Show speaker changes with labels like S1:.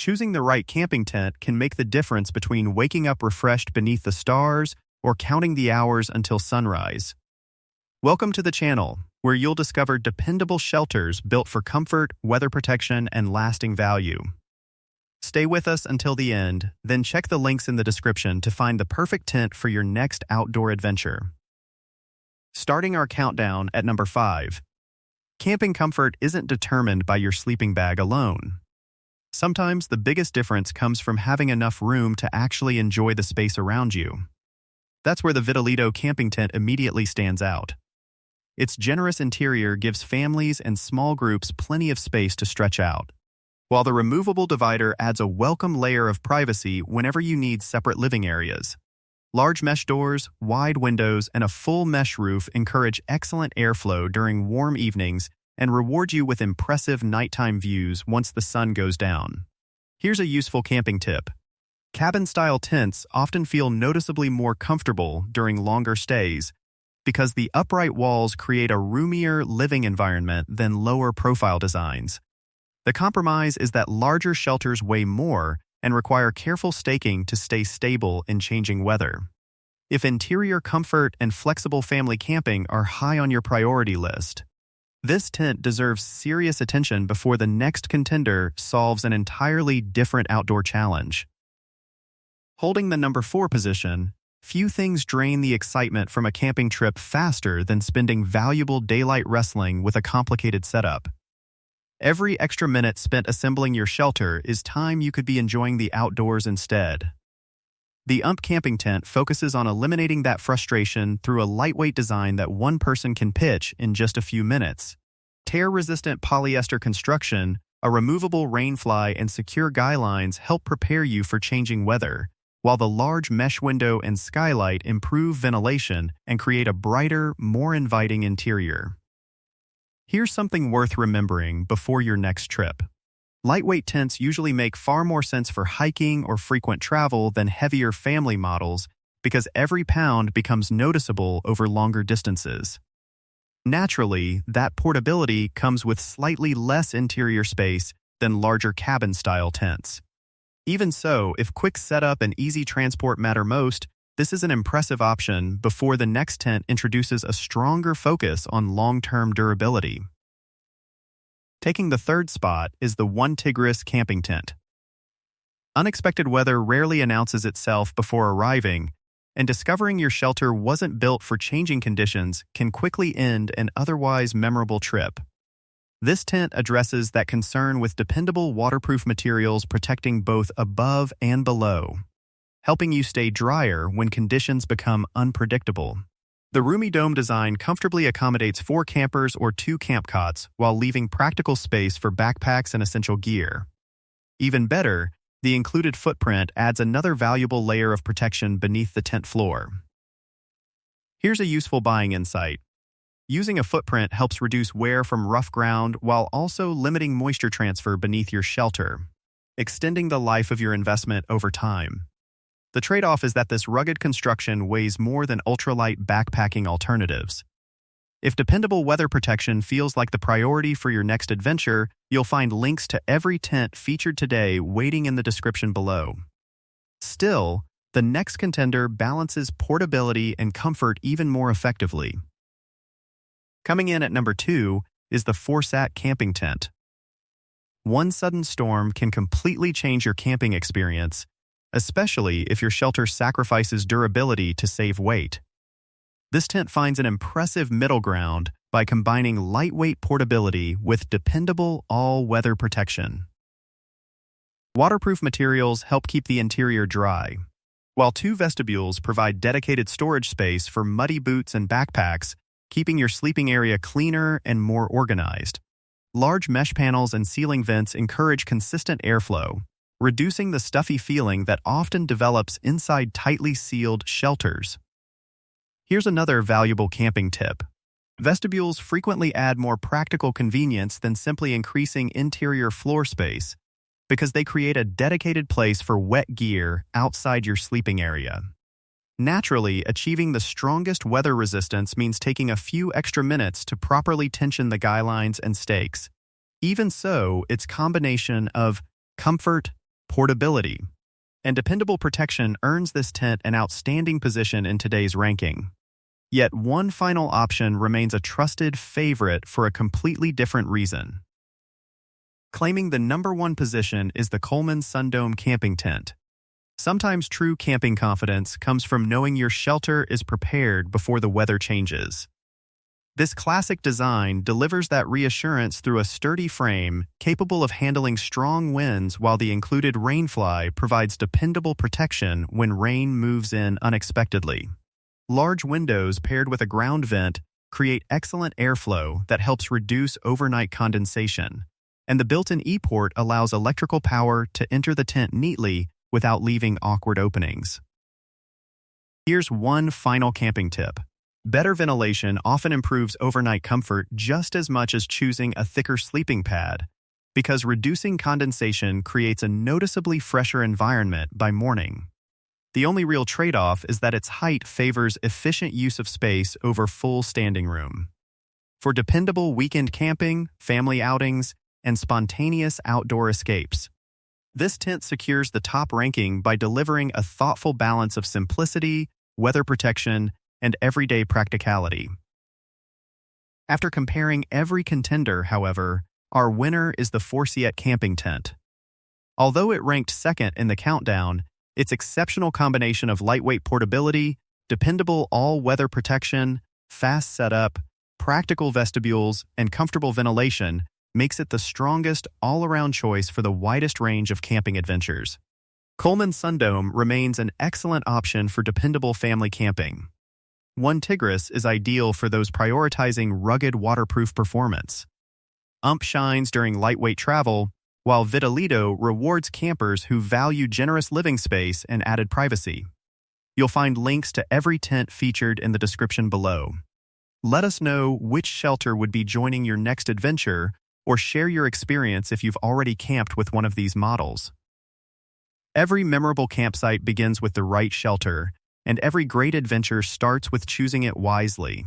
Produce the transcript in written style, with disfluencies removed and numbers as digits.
S1: Choosing the right camping tent can make the difference between waking up refreshed beneath the stars or counting the hours until sunrise. Welcome to the channel, where you'll discover dependable shelters built for comfort, weather protection, and lasting value. Stay with us until the end, then check the links in the description to find the perfect tent for your next outdoor adventure. Starting our countdown at number 5. Camping comfort isn't determined by your sleeping bag alone. Sometimes the biggest difference comes from having enough room to actually enjoy the space around you. That's where the Vidalido Camping Tent immediately stands out. Its generous interior gives families and small groups plenty of space to stretch out, while the removable divider adds a welcome layer of privacy whenever you need separate living areas. Large mesh doors, wide windows, and a full mesh roof encourage excellent airflow during warm evenings and reward you with impressive nighttime views once the sun goes down. Here's a useful camping tip. Cabin-style tents often feel noticeably more comfortable during longer stays because the upright walls create a roomier living environment than lower-profile designs. The compromise is that larger shelters weigh more and require careful staking to stay stable in changing weather. If interior comfort and flexible family camping are high on your priority list, this tent deserves serious attention before the next contender solves an entirely different outdoor challenge. Holding the number 4 position, few things drain the excitement from a camping trip faster than spending valuable daylight wrestling with a complicated setup. Every extra minute spent assembling your shelter is time you could be enjoying the outdoors instead. The UNP Camping Tent focuses on eliminating that frustration through a lightweight design that one person can pitch in just a few minutes. Tear-resistant polyester construction, a removable rainfly, and secure guy lines help prepare you for changing weather, while the large mesh window and skylight improve ventilation and create a brighter, more inviting interior. Here's something worth remembering before your next trip. Lightweight tents usually make far more sense for hiking or frequent travel than heavier family models because every pound becomes noticeable over longer distances. Naturally, that portability comes with slightly less interior space than larger cabin-style tents. Even so, if quick setup and easy transport matter most, this is an impressive option before the next tent introduces a stronger focus on long-term durability. Taking the 3rd spot is the OneTigris Camping Tent. Unexpected weather rarely announces itself before arriving, and discovering your shelter wasn't built for changing conditions can quickly end an otherwise memorable trip. This tent addresses that concern with dependable waterproof materials protecting both above and below, helping you stay drier when conditions become unpredictable. The roomy dome design comfortably accommodates 4 campers or 2 camp cots while leaving practical space for backpacks and essential gear. Even better, the included footprint adds another valuable layer of protection beneath the tent floor. Here's a useful buying insight. Using a footprint helps reduce wear from rough ground while also limiting moisture transfer beneath your shelter, extending the life of your investment over time. The trade-off is that this rugged construction weighs more than ultralight backpacking alternatives. If dependable weather protection feels like the priority for your next adventure, you'll find links to every tent featured today waiting in the description below. Still, the next contender balances portability and comfort even more effectively. Coming in at number 2 is the Forceatt Camping Tent. One sudden storm can completely change your camping experience, especially if your shelter sacrifices durability to save weight. This tent finds an impressive middle ground by combining lightweight portability with dependable all-weather protection. Waterproof materials help keep the interior dry, while 2 vestibules provide dedicated storage space for muddy boots and backpacks, keeping your sleeping area cleaner and more organized. Large mesh panels and ceiling vents encourage consistent airflow, reducing the stuffy feeling that often develops inside tightly sealed shelters. Here's another valuable camping tip. Vestibules frequently add more practical convenience than simply increasing interior floor space because they create a dedicated place for wet gear outside your sleeping area. Naturally, achieving the strongest weather resistance means taking a few extra minutes to properly tension the guy lines and stakes. Even so, its combination of comfort, portability, and dependable protection earns this tent an outstanding position in today's ranking. Yet one final option remains a trusted favorite for a completely different reason. Claiming the #1 position is the Coleman Sundome Camping Tent. Sometimes true camping confidence comes from knowing your shelter is prepared before the weather changes. This classic design delivers that reassurance through a sturdy frame capable of handling strong winds, while the included rainfly provides dependable protection when rain moves in unexpectedly. Large windows paired with a ground vent create excellent airflow that helps reduce overnight condensation, and the built-in E-port allows electrical power to enter the tent neatly without leaving awkward openings. Here's one final camping tip. Better ventilation often improves overnight comfort just as much as choosing a thicker sleeping pad, because reducing condensation creates a noticeably fresher environment by morning. The only real trade-off is that its height favors efficient use of space over full standing room. For dependable weekend camping, family outings, and spontaneous outdoor escapes, this tent secures the top ranking by delivering a thoughtful balance of simplicity, weather protection, and everyday practicality. After comparing every contender, however, our winner is the Forceatt Camping Tent. Although it ranked second in the countdown, its exceptional combination of lightweight portability, dependable all-weather protection, fast setup, practical vestibules, and comfortable ventilation makes it the strongest all-around choice for the widest range of camping adventures. Coleman Sundome remains an excellent option for dependable family camping. OneTigris is ideal for those prioritizing rugged waterproof performance. UNP shines during lightweight travel, while Vidalido rewards campers who value generous living space and added privacy. You'll find links to every tent featured in the description below. Let us know which shelter would be joining your next adventure, or share your experience if you've already camped with one of these models. Every memorable campsite begins with the right shelter, and every great adventure starts with choosing it wisely.